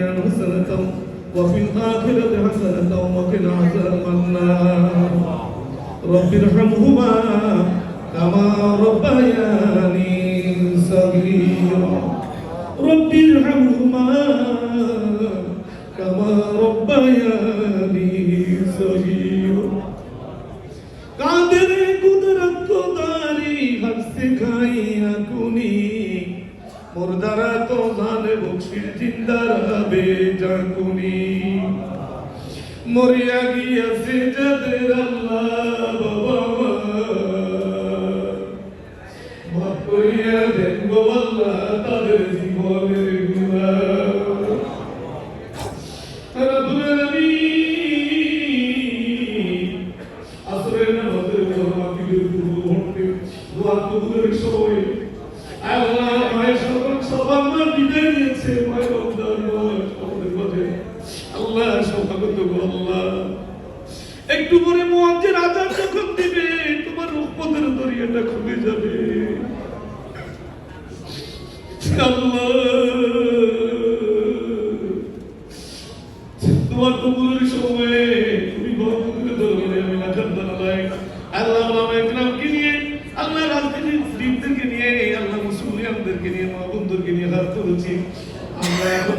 الدنيا حسنة وفي الآخرة حسنة وقنا عذاب النار رب ارحمهما كما ربياني صغيرا رب ارحمهما كما ربياني صغيرا قادر قدرت کو داری ہر سکھائیاں کنی مردارا تو জানে বকশির জিন্দারা বেজাকুনি মরিয়া গিয়াছে যাদের আল্লাহ বাবা মাফ করিয়া দেন গো আল্লাহ তাদের জীবনের গুনাহ রব্বুল আলামিন আসরের নামাজের মাহফিলের পূর্ব মুহূর্তে দোয়া কবুলের সময় আল্লাহ মায়ের সকল সবার বিদায় নিয়েছে মায়ের অবদান আমাদের মাঝে আল্লাহ সৌভাগ্য আল্লাহ একটু পরে মুয়াজ্জিন আযান যখন দিবে তোমার রহমতের দরিয়াটা খুলে যাবে আল্লাহ তোমার কবুলের সময় তুমি বরকতের দরবারে আমি নাজাত জানাই আল্লাহ ওলামায়ে কেরামকে নিয়ে আল্লাহ রাজনীতিবিদদেরকে নিয়ে আল্লাহ মুসলিমদেরকে নিয়ে মা বন্ধুদেরকে নিয়ে হাত তুলেছি আমরা এখন